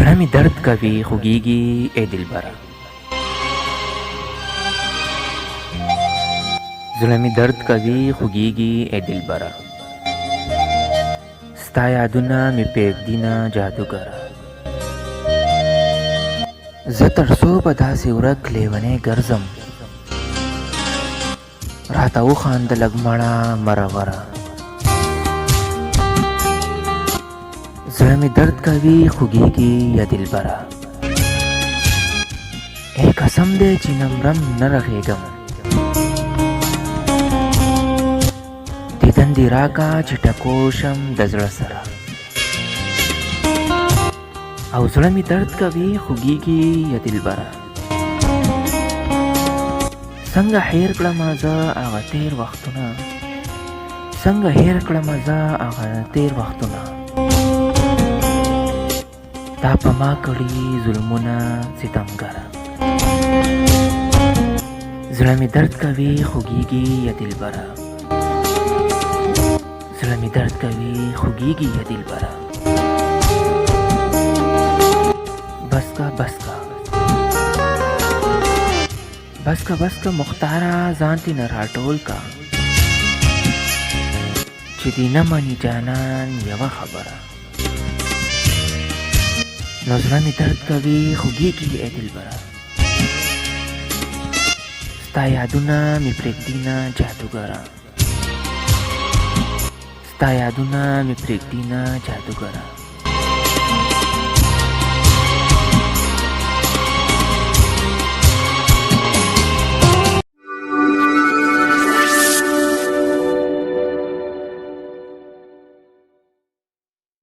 زړه می درد کوي خوږیږي ای دلبره. زړه می درد کوي خوږیږي ای دلبره. ستا یادونه می پرېږدي جادوګره. زه تر څو به داسې ورک لیونی ګرځم، راته وخانده لږ مړه مرغره. زړه می درد کوي خوږیږي یا دلبره. ای قسم دی چې نمرم نه رغېږم، دیدن دې راکه چې ټکو شم د زړه سره. او زړه می درد کوي خوږیږي یا دلبره. څنګه هېر کړم زه هغه تېر وختونه، څنګه هېر کړم زه هغه تېر وختونه. تا په ما کړي ظلمونه ستمګره. زړه می درد کوي خوږیږي یا دلبره. زړه می درد کوي خوږیږي یا دلبره. بس کا مختاره ځان دې نه راټول کا، چې دې نه مني جانان یوه خبره. نو زړه می درد کوي خوږیږي ای دلبره. ستا یادونه می پرېږدي جادوګره. ستا یادونه می پرېږدي جادوګره.